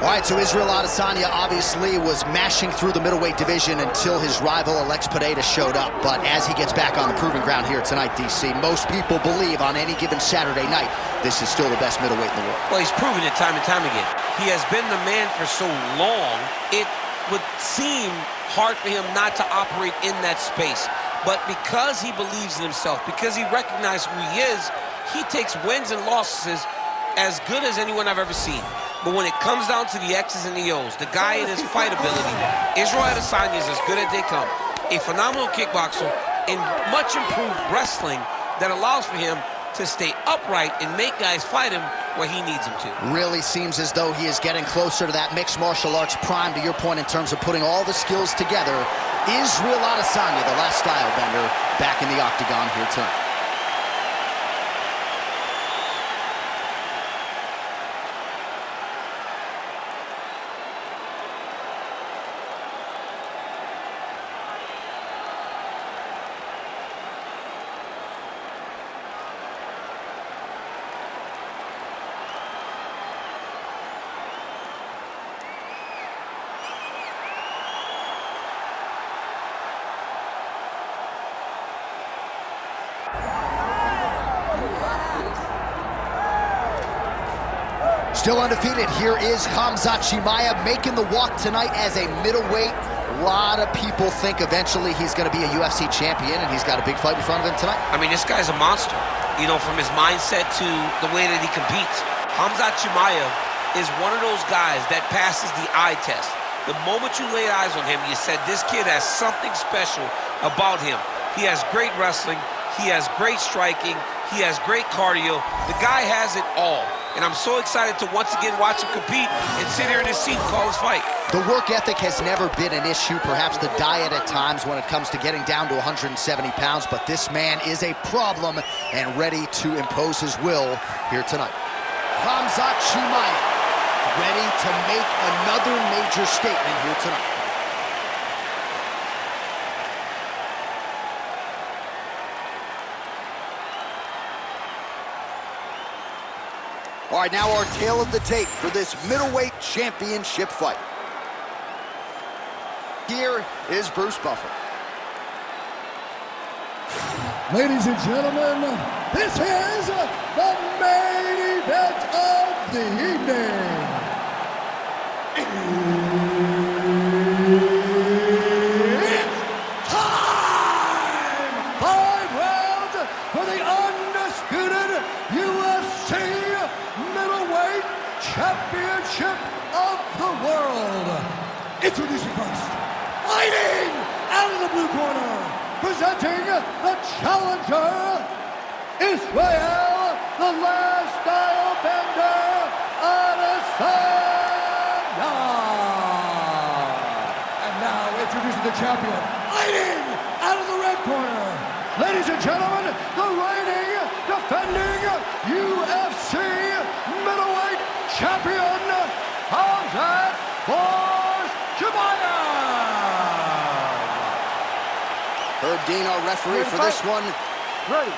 All right, so Israel Adesanya obviously was mashing through the middleweight division until his rival Alex Pereira showed up. But as he gets back on the proving ground here tonight, DC, most people believe on any given Saturday night, this is still the best middleweight in the world. Well, he's proven it time and time again. He has been the man for so long, it would seem hard for him not to operate in that space. But because he believes in himself, because he recognizes who he is, he takes wins and losses as good as anyone I've ever seen. But when it comes down to the X's and the O's, the guy in his fight ability, Israel Adesanya is as good as they come. A phenomenal kickboxer and much improved wrestling that allows for him to stay upright and make guys fight him where he needs them to. Really seems as though he is getting closer to that mixed martial arts prime, to your point, in terms of putting all the skills together. Israel Adesanya, the last style bender, back in the octagon here tonight. Still undefeated, here is Khamzat Chimaev making the walk tonight as a middleweight. A lot of people think eventually he's going to be a UFC champion, and he's got a big fight in front of him tonight. I mean, this guy's a monster, you know, from his mindset to the way that he competes. Khamzat Chimaev is one of those guys that passes the eye test. The moment you laid eyes on him, you said, this kid has something special about him. He has great wrestling, he has great striking, he has great cardio. The guy has it all. And I'm so excited to once again watch him compete and sit here in his seat and call his fight. The work ethic has never been an issue, perhaps the diet at times when it comes to getting down to 170 pounds, but this man is a problem and ready to impose his will here tonight. Khamzat Chimaev, ready to make another major statement here tonight. All right, now our tale of the tape for this middleweight championship fight. Here is Bruce Buffer. Ladies and gentlemen, this is the main event of the evening. It's time! 5 rounds for the undisputed UFC middleweight championship of the world. Introducing first, fighting out of the blue corner, presenting the challenger, Israel, the last style bender, Adesanya. And now introducing the champion, fighting out of the red corner, ladies and gentlemen, the reigning, defending UFC middleweight champion, Khamzat Chimaev. Herb Dean, our referee for this one. Ready.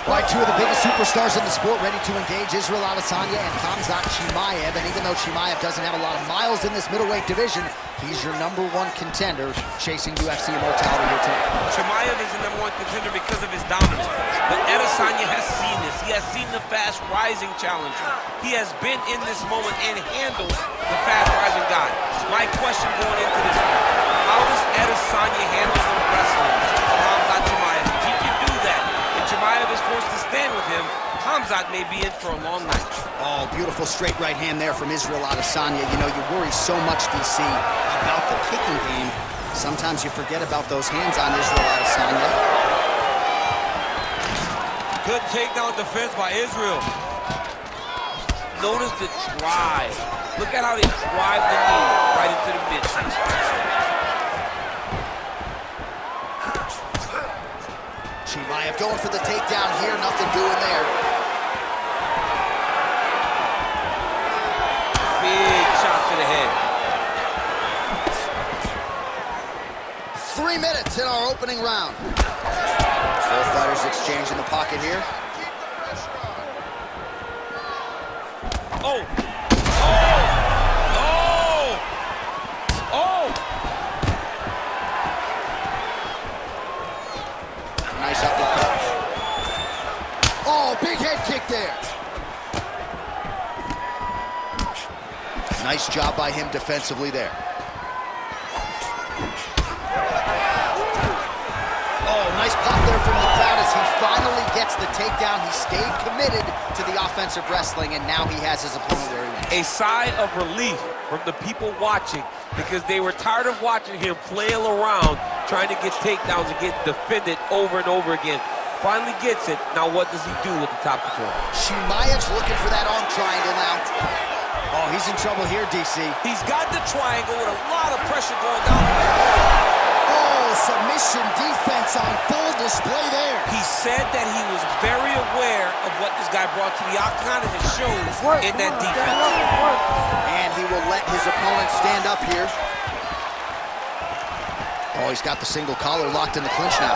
Right, two of the biggest superstars in the sport ready to engage, Israel Adesanya and Khamzat Chimaev. And even though Chimaev doesn't have a lot of miles in this middleweight division, he's your #1 contender chasing UFC immortality here tonight. Chimaev is the #1 contender because of his dominance. But Adesanya has seen this. He has seen the fast-rising challenger. He has been in this moment and handled the fast-rising guy. My question going into this one, how does Adesanya handle the wrestling of Khamzat Chimaev? If he can do that, and Chimaev is forced to stand with him, Khamzat may be in for a long night. Oh, beautiful straight right hand there from Israel Adesanya. You know, you worry so much, DC, about the kicking game. Sometimes you forget about those hands on Israel Adesanya. Good takedown defense by Israel. Notice the drive. Look at how they drive the knee right into the midsection. Chimaev going for the takedown here, nothing doing there. Big shot to the head. 3 minutes in our opening round. Both fighters exchanging the pocket here. Oh! Oh! Oh! Oh! Nice uppercut. Oh, big head kick there. Nice job by him defensively there. Oh, nice pop there from the crowd as he finally gets the takedown. He stayed committed to the offensive wrestling, and now he has his opponent where he wants. A sigh of relief from the people watching because they were tired of watching him flail around trying to get takedowns and get defended over and over again. Finally gets it. Now what does he do with the top control? Chimaev's looking for that arm triangle now. Oh, he's in trouble here, DC. He's got the triangle with a lot of pressure going down. Oh, submission defense on full display there. He said that he was very aware of what this guy brought to the octagon, and it shows in that defense. And he will let his opponent stand up here. Oh, he's got the single collar locked in the clinch now.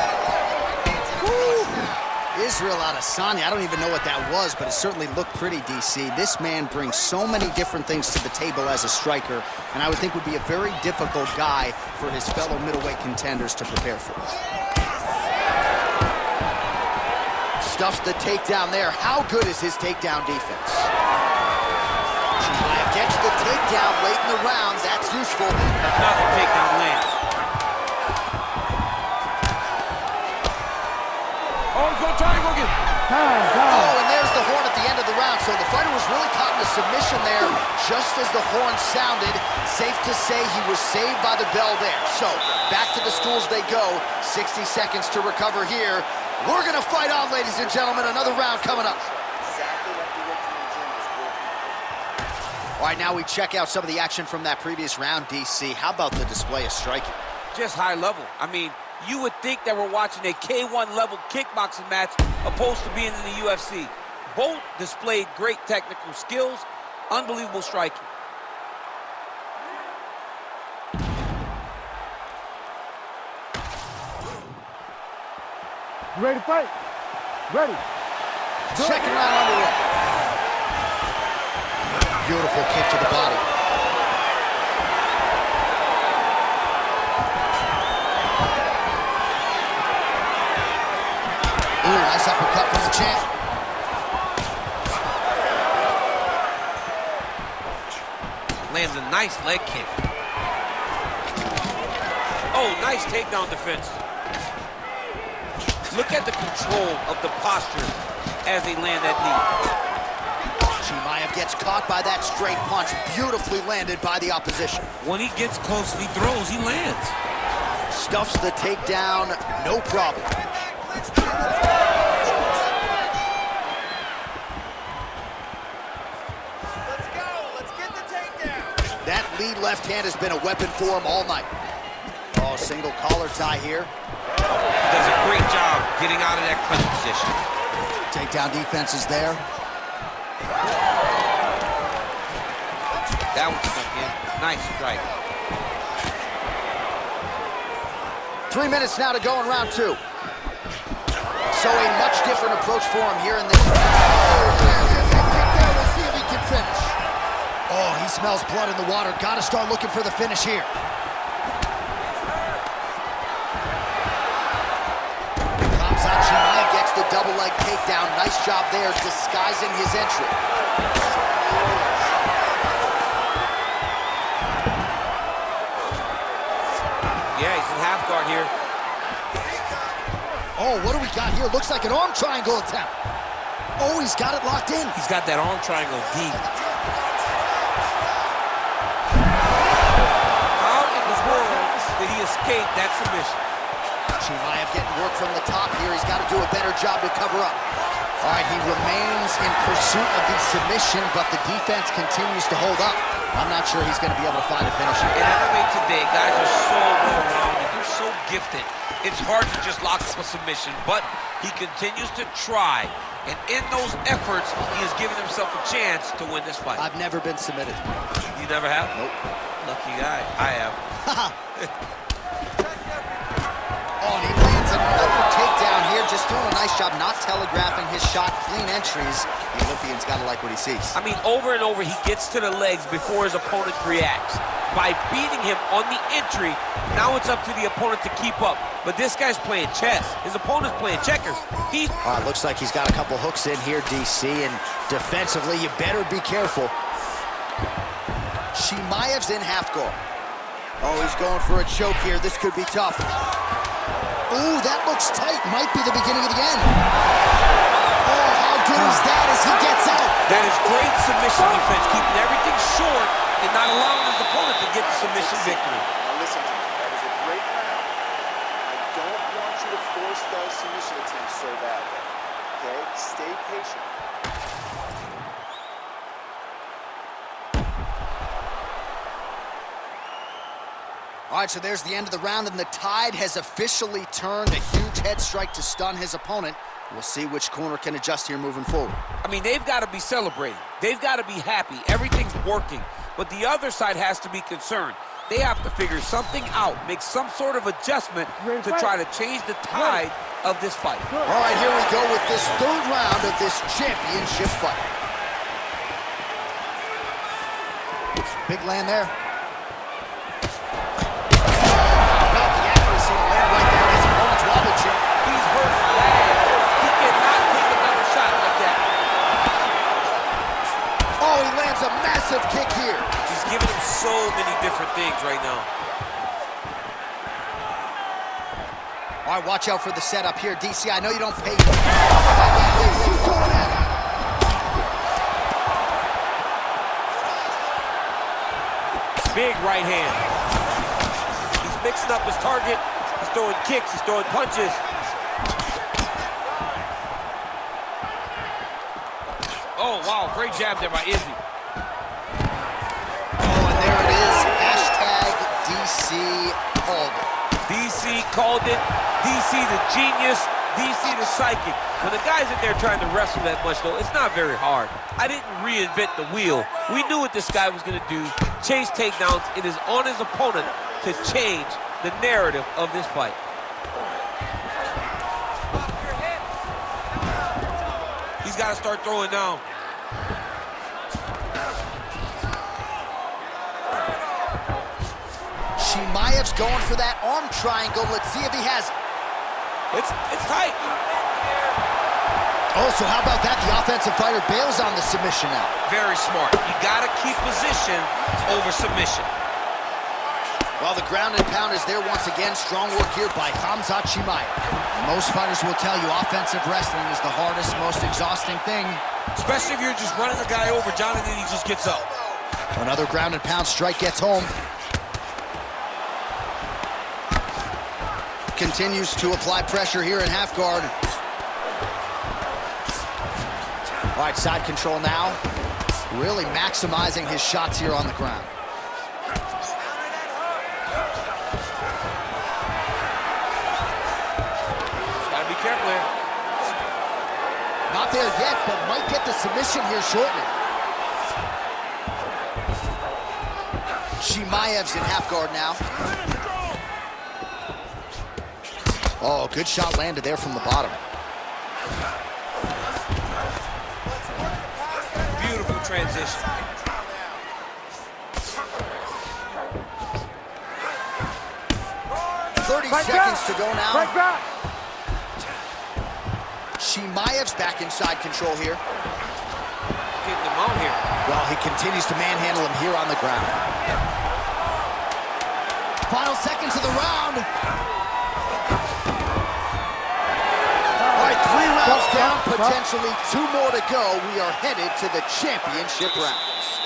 Woo. Israel Adesanya, I don't even know what that was, but it certainly looked pretty, DC. This man brings so many different things to the table as a striker, and I would think would be a very difficult guy for his fellow middleweight contenders to prepare for. Stuffs the takedown there. How good is his takedown defense? Chimaev gets the takedown late in the round. That's useful. Another takedown land. Oh, he's going to try to go get. Oh, and there's the horn at the end of the round. So the fighter was really caught in a submission there just as the horn sounded. Safe to say he was saved by the bell there. So back to the stools they go. 60 seconds to recover here. We're going to fight on, ladies and gentlemen. Another round coming up. All right, now we check out some of the action from that previous round, DC. How about the display of striking? Just high level. I mean, you would think that we're watching a K1 level kickboxing match opposed to being in the UFC. Both displayed great technical skills, unbelievable striking. You ready to fight? Ready. Second round underway. Beautiful kick to the body. Ooh, nice uppercut from the champ. Lands a nice leg kick. Oh, nice takedown defense. Look at the control of the posture as they land that knee. Chimaev gets caught by that straight punch. Beautifully landed by the opposition. When he gets close and he throws, he lands. Stuffs the takedown, no problem. That lead left hand has been a weapon for him all night. Oh, single collar tie here. Does a great job getting out of that clinch position. Takedown defense is there. That one stuck in. Nice strike. 3 minutes now to go in round two. So a much different approach for him here in this. We'll see if he can finish. Oh, he smells blood in the water. Got to start looking for the finish here. Khamzat Chimaev gets the double leg takedown. Nice job there, disguising his entry. Yeah, he's in half guard here. Oh, what do we got here? Looks like an arm triangle attempt. Oh, he's got it locked in. He's got that arm triangle deep. How in the world did he escape that submission? Chimaev getting work from the top here. He's got to do a better job to cover up. All right, he remains in pursuit of the submission, but the defense continues to hold up. I'm not sure he's going to be able to find a finish here. In MMA today, guys are so well-rounded. They're so gifted. It's hard to just lock up a submission, but he continues to try. And in those efforts, he has given himself a chance to win this fight. I've never been submitted. You never have? Nope. Lucky guy. I have. Oh, and he lands another takedown here, just doing a nice job not telegraphing his shot, clean entries. The Olympian's got to like what he sees. I mean, over and over, he gets to the legs before his opponent reacts. By beating him on the entry, now it's up to the opponent to keep up. But this guy's playing chess. His opponent's playing checkers. All right, looks like he's got a couple hooks in here, DC, and defensively, you better be careful. Chimaev's in half guard. Oh, he's going for a choke here. This could be tough. Ooh, that looks tight. Might be the beginning of the end. Oh, how good is that as he gets out? That is great submission defense, keeping everything short and not allowing his opponent to get the submission victory. Now listen to me, that is a great round. I don't want you to force those submission attempts so badly. Okay? Stay patient. All right, so there's the end of the round, and the tide has officially turned. A huge head strike to stun his opponent. We'll see which corner can adjust here moving forward. I mean, they've got to be celebrating. They've got to be happy. Everything's working. But the other side has to be concerned. They have to figure something out, make some sort of adjustment to try to change the tide of this fight. All right, here we go with this third round of this championship fight. Big land there. A massive kick here. He's giving him so many different things right now. All right, watch out for the setup here, DC. I know you don't pay. Big right hand. He's mixing up his target. He's throwing kicks. He's throwing punches. Oh, wow. Great jab there by Izzy. DC called it. DC called it. DC the genius. DC the psychic. When the guy's in there trying to wrestle that much, though, it's not very hard. I didn't reinvent the wheel. We knew what this guy was going to do. Chase takedowns. It is on his opponent to change the narrative of this fight. He's got to start throwing down. Chimaev's going for that arm triangle. Let's see if he has it. It's tight. Oh, so how about that? The offensive fighter bails on the submission now. Very smart. You got to keep position over submission. Well, the ground and pound is there once again. Strong work here by Khamzat Chimaev. Most fighters will tell you offensive wrestling is the hardest, most exhausting thing. Especially if you're just running a guy over, John, and then he just gets up. Another ground and pound strike gets home. Continues to apply pressure here in half guard. All right, side control now. Really maximizing his shots here on the ground. Gotta be careful here. Not there yet, but might get the submission here shortly. Chimaev's in half guard now. Oh, good shot landed there from the bottom. Beautiful transition. Seconds to go now. Chimaev's back in side control here. Getting him out here. Well, he continues to manhandle him here on the ground. Final seconds of the round. All right, 3 rounds down, potentially 2 more to go. We are headed to the championship rounds.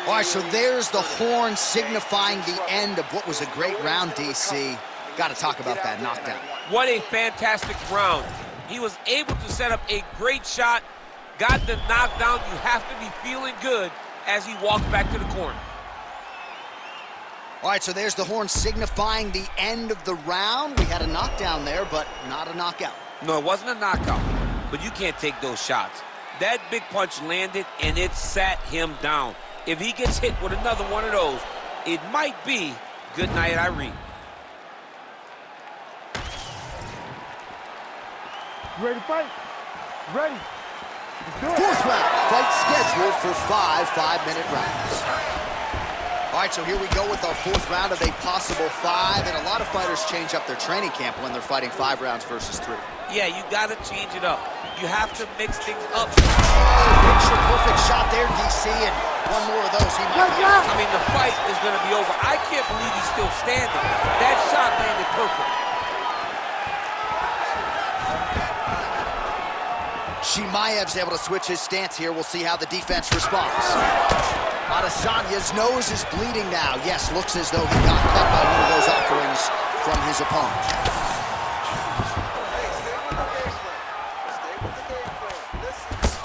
All right, so there's the horn signifying the end of what was a great round, DC. Got to talk about that knockdown. What a fantastic round. He was able to set up a great shot, got the knockdown. You have to be feeling good as he walks back to the corner. All right, so there's the horn signifying the end of the round. We had a knockdown there, but not a knockout. No, it wasn't a knockout, but you can't take those shots. That big punch landed, and it sat him down. If he gets hit with another one of those, it might be good night, Irene. You ready to fight? Ready. Fourth round. Fight scheduled for 5 5-minute rounds. All right, so here we go with our fourth round of a possible 5, and a lot of fighters change up their training camp when they're fighting 5 rounds versus 3. Yeah, you got to change it up. You have to mix things up. Picture perfect shot there, DC, and one more of those he might be. I mean, the fight is going to be over. I can't believe he's still standing. That shot landed perfect. Chimaev's able to switch his stance here. We'll see how the defense responds. Adesanya's nose is bleeding now. Yes, looks as though he got cut by one of those offerings from his opponent.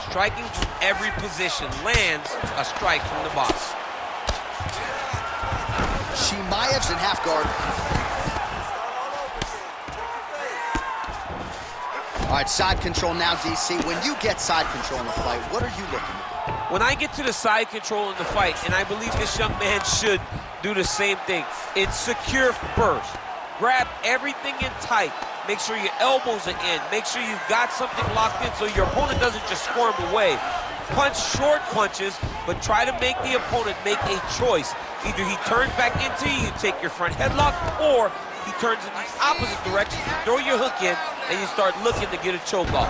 Striking from every position lands a strike from the box. Chimaev's in half guard. All right, side control now, DC. When you get side control in a fight, what are you looking at? When I get to the side control in the fight, and I believe this young man should do the same thing, it's secure first. Grab everything in tight. Make sure your elbows are in. Make sure you've got something locked in so your opponent doesn't just squirm away. Punch short punches, but try to make the opponent make a choice. Either he turns back into you, you take your front headlock, or he turns in the opposite direction, you throw your hook in, and you start looking to get a choke off.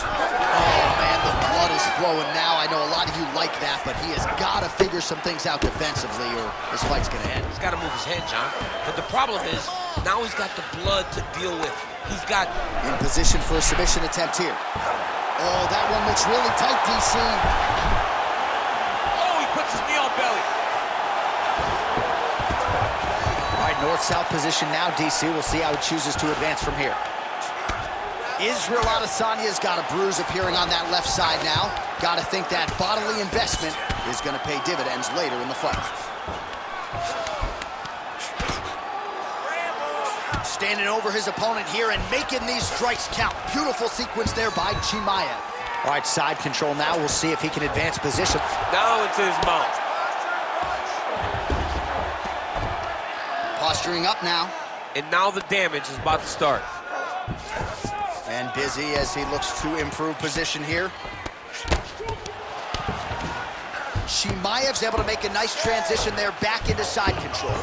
Oh, man, the blood is flowing now. I know a lot of you like that, but he has got to figure some things out defensively or this fight's going to end. He's got to move his head, John. But the problem is, now he's got the blood to deal with. He's got... In position for a submission attempt here. Oh, that one looks really tight, DC. Oh, he puts his knee on belly. All right, north-south position now, DC. We'll see how he chooses to advance from here. Israel Adesanya's got a bruise appearing on that left side now. Got to think that bodily investment is going to pay dividends later in the fight. Standing over his opponent here and making these strikes count. Beautiful sequence there by Chimaev. All right, side control now. We'll see if he can advance position. Now into his mouth. Posturing up now. And now the damage is about to start. And busy as he looks to improve position here. Chimaev's able to make a nice transition there back into side control.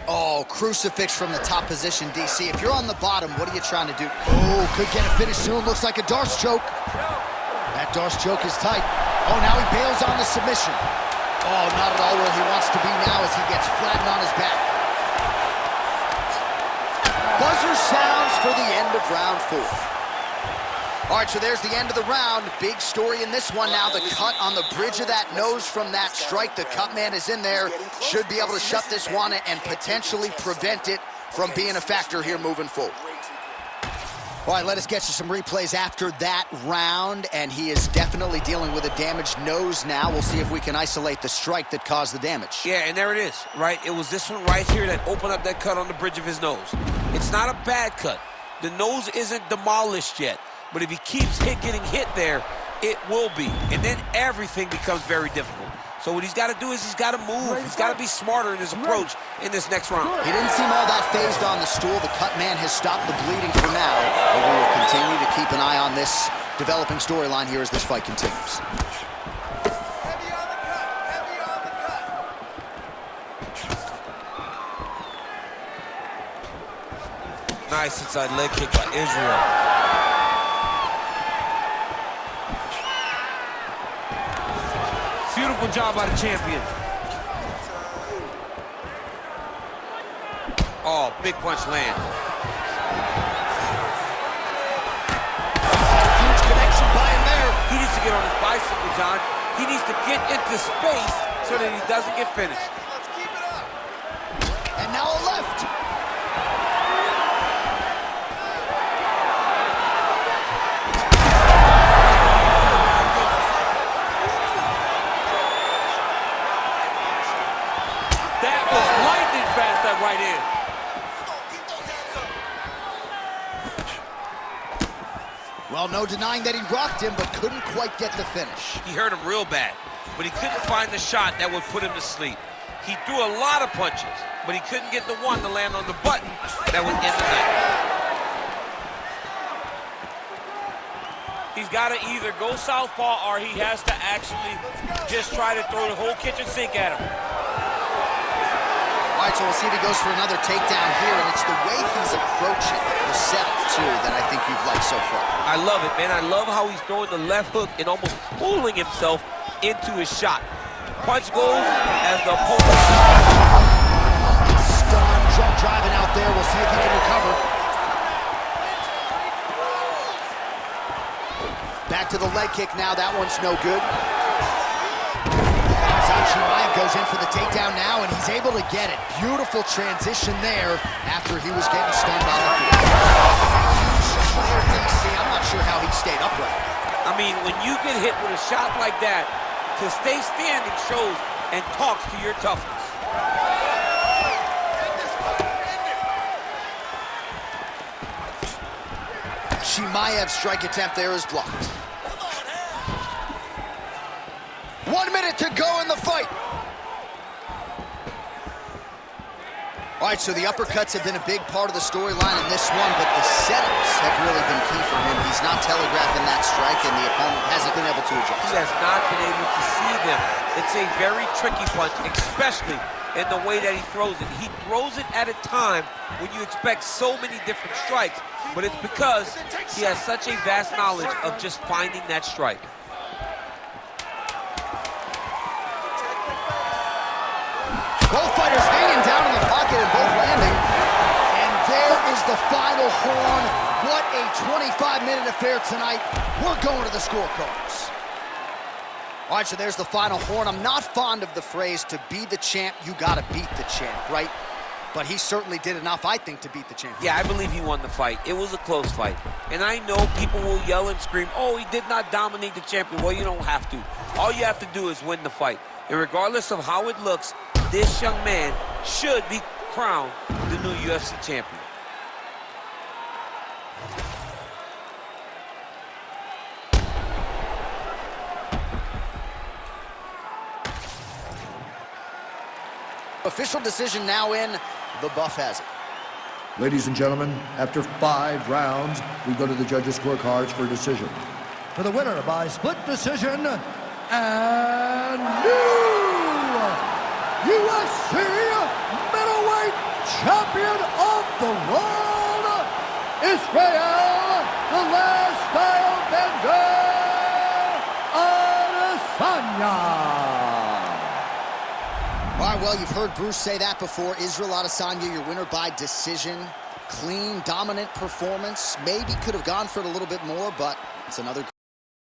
Oh, crucifix from the top position, DC. If you're on the bottom, what are you trying to do? Oh, could get a finish soon. Looks like a Darce choke. That Darce choke is tight. Oh, now he bails on the submission. Oh, not at all where he wants to be now as he gets flattened on his back. Buzzer sounds for the end of round 4. All right, so there's the end of the round. Big story in this one now. The cut on the bridge of that nose from that strike. The cut man is in there. Should be able to shut this one and potentially prevent it from being a factor here moving forward. All right, let us get you some replays after that round, and he is definitely dealing with a damaged nose now. We'll see if we can isolate the strike that caused the damage. Yeah, and there it is, right? It was this one right here that opened up that cut on the bridge of his nose. It's not a bad cut. The nose isn't demolished yet, but if he keeps getting hit there, it will be. And then everything becomes very difficult. So what he's got to do is he's got to move. He's got to be smarter in his approach in this next round. He didn't seem all that phased on the stool. The cut man has stopped the bleeding for now, but we will continue to keep an eye on this developing storyline here as this fight continues. Heavy on the cut. Heavy on the cut. Nice inside leg kick by Israel. Beautiful job by the champion. Oh, big punch lands. Huge connection by him there. He needs to get on his bicycle, John. He needs to get into space so that he doesn't get finished. Let's keep it up. And now a left. That was lightning fast, that right hand. Well, no denying that he rocked him, but couldn't quite get the finish. He hurt him real bad, but he couldn't find the shot that would put him to sleep. He threw a lot of punches, but he couldn't get the one to land on the button that would end the night. He's got to either go southpaw or he has to actually just try to throw the whole kitchen sink at him. All right, so we'll see if he goes for another takedown here, and it's the way he's approaching the setup, too, that I think you've liked so far. I love it, man. I love how he's throwing the left hook and almost pulling himself into his shot. Punch goes as the opponent. Stun, driving out there. We'll see if he can recover. Back to the leg kick now. That one's no good. Khamzat Chimaev goes in for the takedown now, and he's able to get it. Beautiful transition there after he was getting stunned on the field. I'm not sure how he stayed upright. I mean, when you get hit with a shot like that, to stay standing shows and talks to your toughness. Chimaev's strike attempt there is blocked. 1 minute to go in the fight. All right, so the uppercuts have been a big part of the storyline in this one, but the setups have really been key for him. He's not telegraphing that strike, and the opponent hasn't been able to adjust. He has not been able to see them. It's a very tricky punch, especially in the way that he throws it. He throws it at a time when you expect so many different strikes, but it's because he has such a vast knowledge of just finding that strike. Both fighters hanging down in the pocket and both landing. And there is the final horn. What a 25-minute affair tonight. We're going to the scorecards. All right, so there's the final horn. I'm not fond of the phrase, to be the champ, you gotta beat the champ, right? But he certainly did enough, I think, to beat the champ. Yeah, I believe he won the fight. It was a close fight. And I know people will yell and scream, oh, he did not dominate the champion. Well, you don't have to. All you have to do is win the fight. And regardless of how it looks, this young man should be crowned the new UFC champion. Official decision now in. The buff has it. Ladies and gentlemen, after 5 rounds, we go to the judges' scorecards for a decision. For the winner by split decision, and new UFC middleweight champion of the world, Israel, the last style bender, Adesanya. All right, well, you've heard Bruce say that before. Israel Adesanya, your winner by decision. Clean, dominant performance. Maybe could have gone for it a little bit more, but it's another